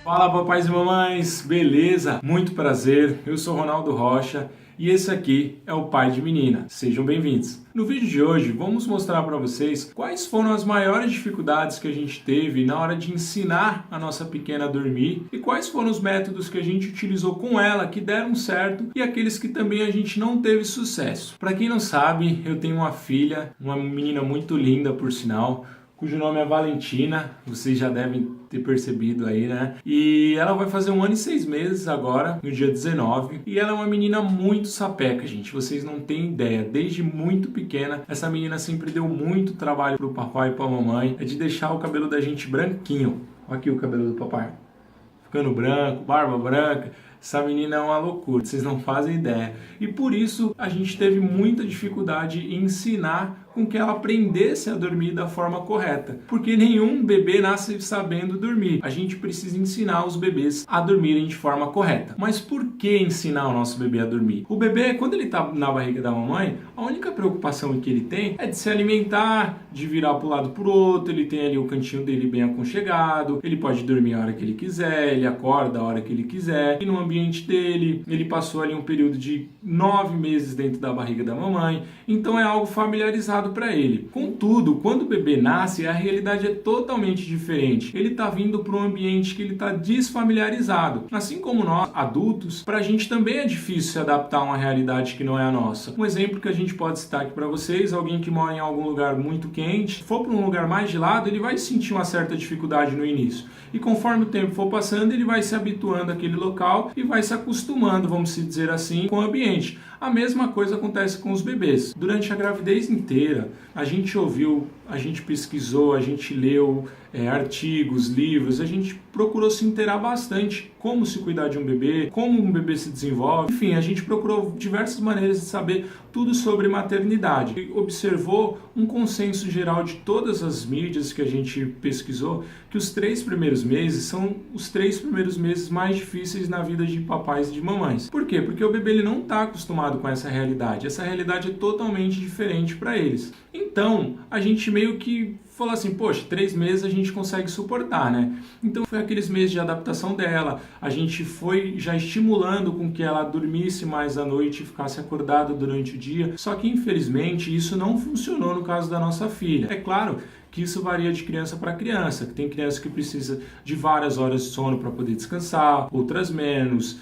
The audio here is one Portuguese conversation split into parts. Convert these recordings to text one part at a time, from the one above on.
Fala papais e mamães, beleza? Muito prazer, eu sou Ronaldo Rocha e esse aqui é o Pai de Menina. Sejam bem-vindos. No vídeo de hoje vamos mostrar para vocês quais foram as maiores dificuldades que a gente teve na hora de ensinar a nossa pequena a dormir e quais foram os métodos que a gente utilizou com ela que deram certo e aqueles que também a gente não teve sucesso. Para quem não sabe, eu tenho uma filha, uma menina muito linda por sinal, cujo nome é Valentina, vocês já devem ter percebido aí, né? E ela vai fazer 1 ano e 6 meses agora, no dia 19, e ela é uma menina muito sapeca, gente, vocês não têm ideia, desde muito pequena, essa menina sempre deu muito trabalho pro papai e pra mamãe, é de deixar o cabelo da gente branquinho. Olha aqui o cabelo do papai, ficando branco, barba branca. Essa menina é uma loucura, vocês não fazem ideia. E por isso a gente teve muita dificuldade em ensinar com que ela aprendesse a dormir da forma correta. Porque nenhum bebê nasce sabendo dormir. A gente precisa ensinar os bebês a dormirem de forma correta. Mas por que ensinar o nosso bebê a dormir? O bebê, quando ele está na barriga da mamãe, a única preocupação que ele tem é de se alimentar, de virar para o lado para o outro, ele tem ali o cantinho dele bem aconchegado, ele pode dormir a hora que ele quiser, ele acorda a hora que ele quiser, e no ambiente dele, ele passou ali um período de 9 meses dentro da barriga da mamãe, então é algo familiarizado para ele. Contudo, quando o bebê nasce, a realidade é totalmente diferente. Ele está vindo para um ambiente que ele está desfamiliarizado. Assim como nós, adultos, para a gente também é difícil se adaptar a uma realidade que não é a nossa. Um exemplo que a gente pode citar aqui para vocês, alguém que mora em algum lugar muito quente, for para um lugar mais gelado, ele vai sentir uma certa dificuldade no início. E conforme o tempo for passando, ele vai se habituando àquele local e vai se acostumando, vamos dizer assim, com o ambiente. A mesma coisa acontece com os bebês. Durante a gravidez inteira, a gente ouviu, a gente pesquisou, a gente leu artigos, livros, a gente procurou se inteirar bastante como se cuidar de um bebê, como um bebê se desenvolve. Enfim, a gente procurou diversas maneiras de saber tudo sobre maternidade. E observou um consenso geral de todas as mídias que a gente pesquisou, que os 3 primeiros meses são os 3 primeiros meses mais difíceis na vida de papais e de mamães. Por quê? Porque o bebê ele não está acostumado com essa realidade. Essa realidade é totalmente diferente para eles. Então, a gente meio que falou assim, poxa, 3 meses a gente consegue suportar, né? Então foi aqueles meses de adaptação dela, a gente foi já estimulando com que ela dormisse mais à noite e ficasse acordada durante o dia, só que infelizmente isso não funcionou no caso da nossa filha. É claro que isso varia de criança para criança, que tem criança que precisa de várias horas de sono para poder descansar, outras menos,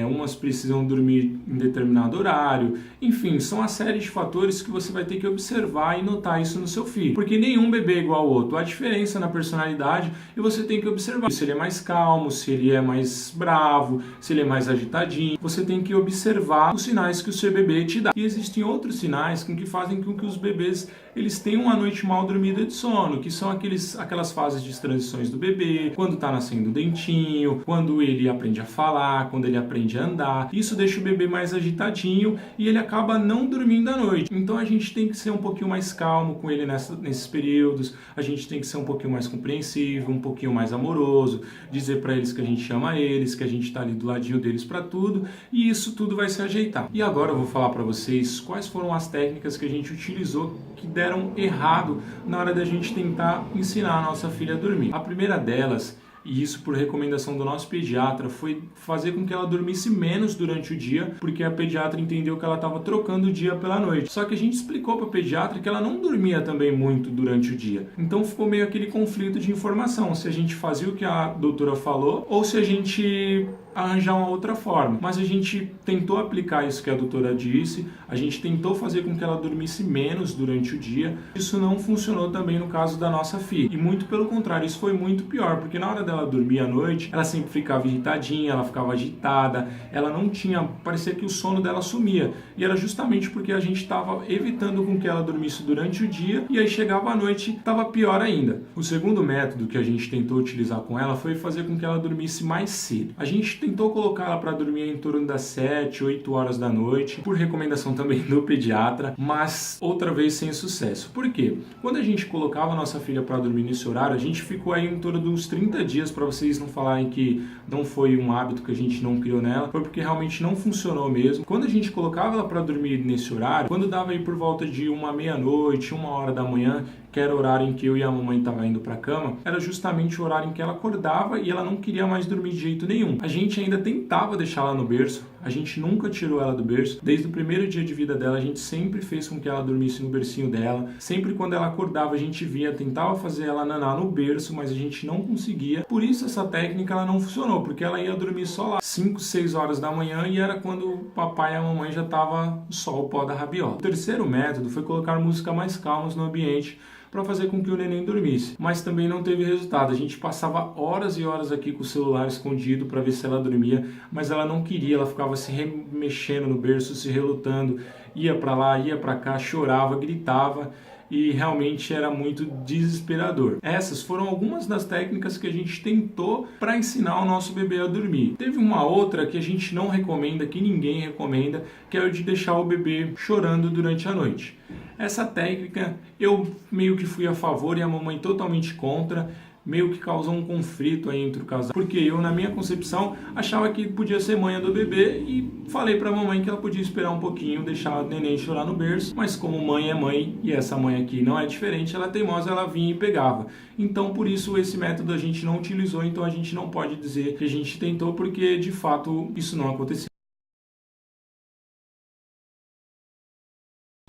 umas precisam dormir em determinado horário, enfim, são uma série de fatores que você vai ter que observar e notar isso no seu filho, porque nenhum bebê é igual ao outro, há diferença na personalidade e você tem que observar se ele é mais calmo, se ele é mais bravo, se ele é mais agitadinho, você tem que observar os sinais que o seu bebê te dá. E existem outros sinais que fazem com que os bebês eles tenham uma noite mal dormida de sono, que são aquelas fases de transições do bebê, quando está nascendo o dentinho, quando ele aprende a falar, quando ele aprende a andar. Isso deixa o bebê mais agitadinho e ele acaba não dormindo à noite. Então a gente tem que ser um pouquinho mais calmo com ele nesses períodos, a gente tem que ser um pouquinho mais compreensivo, um pouquinho mais amoroso, dizer para eles que a gente ama eles, que a gente está ali do ladinho deles para tudo, e isso tudo vai se ajeitar. E agora eu vou falar para vocês quais foram as técnicas que a gente utilizou que deram errado na hora da gente tentar ensinar a nossa filha a dormir. A primeira delas, e isso por recomendação do nosso pediatra, foi fazer com que ela dormisse menos durante o dia, porque a pediatra entendeu que ela estava trocando o dia pela noite. Só que a gente explicou para a pediatra que ela não dormia também muito durante o dia. Então ficou meio aquele conflito de informação, se a gente fazia o que a doutora falou ou se a gente arranjar uma outra forma. Mas a gente tentou aplicar isso que a doutora disse, a gente tentou fazer com que ela dormisse menos durante o dia. Isso não funcionou também no caso da nossa filha. E muito pelo contrário, isso foi muito pior, porque na hora dela dormir à noite, ela sempre ficava irritadinha, ela ficava agitada, ela não tinha, parecia que o sono dela sumia. E era justamente porque a gente estava evitando com que ela dormisse durante o dia e aí chegava à noite, estava pior ainda. O segundo método que a gente tentou utilizar com ela foi fazer com que ela dormisse mais cedo. A gente tentou colocar ela para dormir em torno das 7, 8 horas da noite, por recomendação também do pediatra, mas outra vez sem sucesso. Por quê? Quando a gente colocava a nossa filha para dormir nesse horário, a gente ficou aí em torno de uns 30 dias, para vocês não falarem que não foi um hábito que a gente não criou nela, foi porque realmente não funcionou mesmo. Quando a gente colocava ela para dormir nesse horário, quando dava aí por volta de uma meia-noite, 1 hora da manhã, que era o horário em que eu e a mamãe estavam indo para a cama, era justamente o horário em que ela acordava e ela não queria mais dormir de jeito nenhum. A gente ainda tentava deixar ela no berço, a gente nunca tirou ela do berço. Desde o primeiro dia de vida dela, a gente sempre fez com que ela dormisse no bercinho dela. Sempre quando ela acordava, a gente tentava fazer ela nanar no berço, mas a gente não conseguia. Por isso essa técnica ela não funcionou, porque ela ia dormir só lá 5, 6 horas da manhã e era quando o papai e a mamãe já estavam só o pó da rabiola. O terceiro método foi colocar música mais calma no ambiente para fazer com que o neném dormisse, mas também não teve resultado. A gente passava horas e horas aqui com o celular escondido para ver se ela dormia, mas ela não queria, ela ficava se remexendo no berço, se relutando, ia para lá, ia para cá, chorava, gritava e realmente era muito desesperador. Essas foram algumas das técnicas que a gente tentou para ensinar o nosso bebê a dormir. Teve uma outra que a gente não recomenda, que ninguém recomenda, que é o de deixar o bebê chorando durante a noite. Essa técnica eu meio que fui a favor e a mamãe totalmente contra, meio que causou um conflito aí entre o casal, porque eu, na minha concepção, achava que podia ser mãe do bebê e falei pra mamãe que ela podia esperar um pouquinho, deixar o neném chorar no berço, mas como mãe é mãe, e essa mãe aqui não é diferente, ela é teimosa, ela vinha e pegava. Então, por isso, esse método a gente não utilizou, então a gente não pode dizer que a gente tentou, porque, de fato, isso não aconteceu.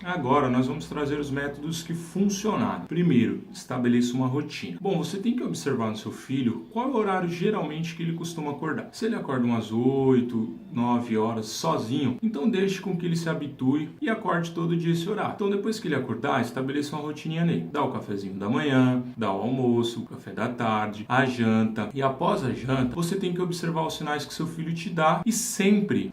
Agora nós vamos trazer os métodos que funcionaram. Primeiro, estabeleça uma rotina. Bom, você tem que observar no seu filho qual é o horário geralmente que ele costuma acordar. Se ele acorda umas 8, 9 horas sozinho, então deixe com que ele se habitue e acorde todo dia esse horário. Então depois que ele acordar, estabeleça uma rotininha nele. Dá o cafezinho da manhã, dá o almoço, o café da tarde, a janta. E após a janta, você tem que observar os sinais que seu filho te dá e sempre,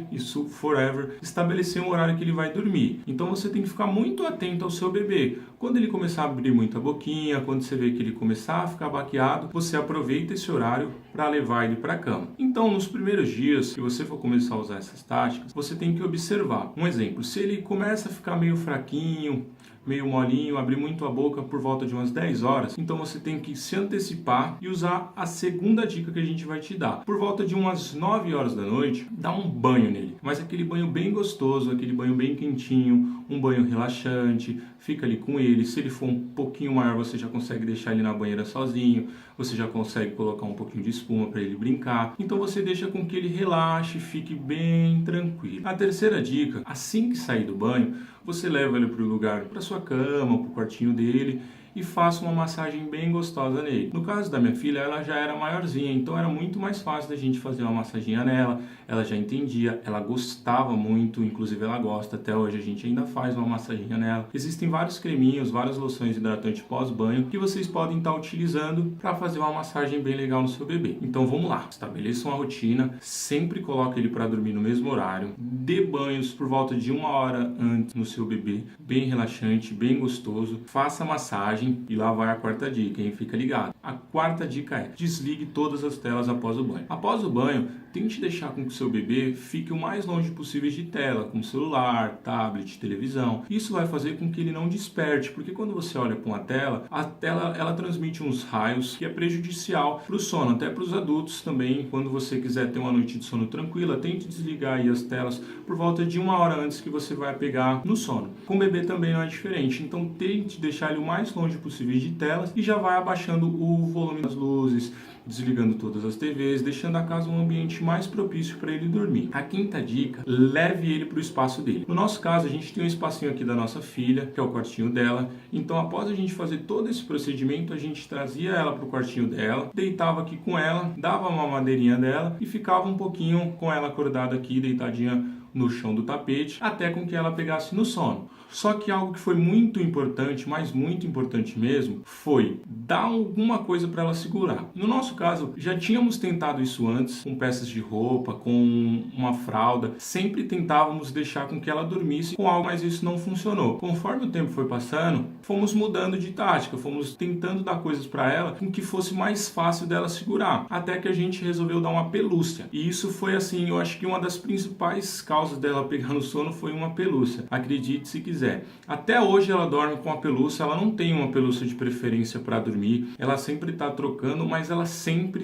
isso forever, estabelecer um horário que ele vai dormir. Então você tem que ficar muito atento ao seu bebê. Quando ele começar a abrir muita boquinha, quando você vê que ele começar a ficar baqueado, você aproveita esse horário para levar ele para a cama. Então, nos primeiros dias que você for começar a usar essas táticas, você tem que observar. Um exemplo, se ele começa a ficar meio fraquinho, meio molinho, abrir muito a boca por volta de umas 10 horas, então você tem que se antecipar e usar a segunda dica que a gente vai te dar. Por volta de umas 9 horas da noite, dá um banho nele, mas aquele banho bem gostoso, aquele banho bem quentinho, um banho relaxante, fica ali com ele. Se ele for um pouquinho maior, você já consegue deixar ele na banheira sozinho, você já consegue colocar um pouquinho de espuma para ele brincar. Então você deixa com que ele relaxe, fique bem tranquilo. A terceira dica, assim que sair do banho, você leva ele para o lugar, para sua cama, para o quartinho dele e faça uma massagem bem gostosa nele. No caso da minha filha, ela já era maiorzinha, então era muito mais fácil da gente fazer uma massaginha nela, ela já entendia, ela gostava muito, inclusive ela gosta, até hoje a gente ainda faz uma massaginha nela. Existem vários creminhos, várias loções hidratantes pós-banho que vocês podem estar utilizando para fazer uma massagem bem legal no seu bebê. Então vamos lá, estabeleça uma rotina, sempre coloque ele para dormir no mesmo horário, dê banhos por volta de 1 hora antes no seu bebê, bem relaxante, bem gostoso, faça massagem. E lá vai a quarta dica, hein? Fica ligado. A quarta dica é: desligue todas as telas após o banho. Após o banho, tente deixar com que o seu bebê fique o mais longe possível de tela, como celular, tablet, televisão. Isso vai fazer com que ele não desperte, porque quando você olha para uma tela, a tela ela transmite uns raios que é prejudicial para o sono, até para os adultos também. Quando você quiser ter uma noite de sono tranquila, tente desligar aí as telas por volta de 1 hora antes que você vai pegar no sono. Com o bebê também não é diferente, então tente deixar ele o mais longe possível de telas e já vai abaixando o volume das luzes, desligando todas as TVs, deixando a casa um ambiente mais propício para ele dormir. A quinta dica, leve ele para o espaço dele. No nosso caso, a gente tem um espacinho aqui da nossa filha, que é o quartinho dela. Então, após a gente fazer todo esse procedimento, a gente trazia ela para o quartinho dela, deitava aqui com ela, dava uma madeirinha dela e ficava um pouquinho com ela acordada aqui, deitadinha no chão do tapete, até com que ela pegasse no sono. Só que algo que foi muito importante, mas muito importante mesmo, foi dar alguma coisa para ela segurar. No nosso caso, já tínhamos tentado isso antes, com peças de roupa, com uma fralda. Sempre tentávamos deixar com que ela dormisse com algo, mas isso não funcionou. Conforme o tempo foi passando, fomos mudando de tática, fomos tentando dar coisas para ela com que fosse mais fácil dela segurar. Até que a gente resolveu dar uma pelúcia. E isso foi assim, eu acho que uma das principais causas dela pegar no sono foi uma pelúcia. Acredite se quiser. Até hoje ela dorme com a pelúcia, ela não tem uma pelúcia de preferência para dormir, ela sempre está trocando, mas ela sempre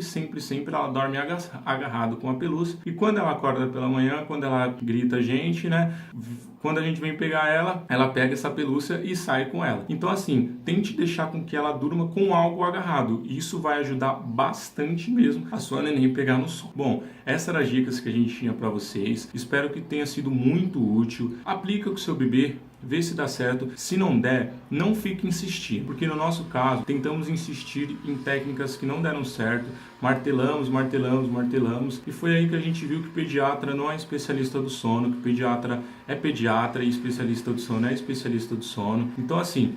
ela dorme agarrado com a pelúcia. E quando ela acorda pela manhã, quando ela grita a gente, né? quando a gente vem pegar ela pega essa pelúcia e sai com ela. Então assim, tente deixar com que ela durma com algo agarrado. Isso vai ajudar bastante mesmo a sua neném pegar no sono. Bom, essas eram as dicas que a gente tinha para vocês. Espero que tenha sido muito útil. Aplica com o seu bebê, vê se dá certo. Se não der, não fique insistindo, porque no nosso caso, tentamos insistir em técnicas que não deram certo, martelamos, e foi aí que a gente viu que o pediatra não é especialista do sono, que o pediatra é pediatra e especialista do sono é especialista do sono. Então assim,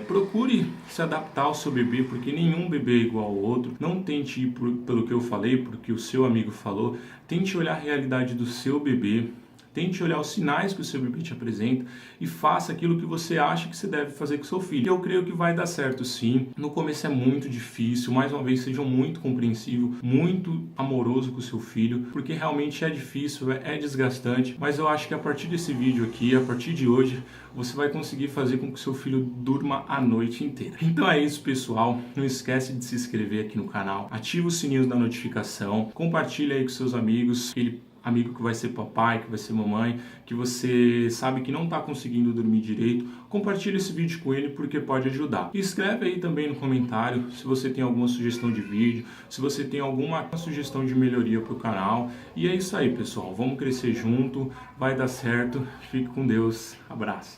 procure se adaptar ao seu bebê, porque nenhum bebê é igual ao outro. Não tente ir pelo que eu falei, porque o seu amigo falou. Tente olhar a realidade do seu bebê. Tente olhar os sinais que o seu bebê te apresenta e faça aquilo que você acha que você deve fazer com o seu filho. Eu creio que vai dar certo sim. No começo é muito difícil. Mais uma vez, sejam muito compreensivos, muito amoroso com o seu filho, porque realmente é difícil, é desgastante. Mas eu acho que a partir desse vídeo aqui, a partir de hoje, você vai conseguir fazer com que o seu filho durma a noite inteira. Então é isso, pessoal. Não esquece de se inscrever aqui no canal. Ativa o sininho da notificação. Compartilha aí com seus amigos. Amigo que vai ser papai, que vai ser mamãe, que você sabe que não está conseguindo dormir direito, compartilhe esse vídeo com ele porque pode ajudar. E escreve aí também no comentário se você tem alguma sugestão de vídeo, se você tem alguma sugestão de melhoria para o canal. E é isso aí, pessoal. Vamos crescer junto, vai dar certo. Fique com Deus. Abraço.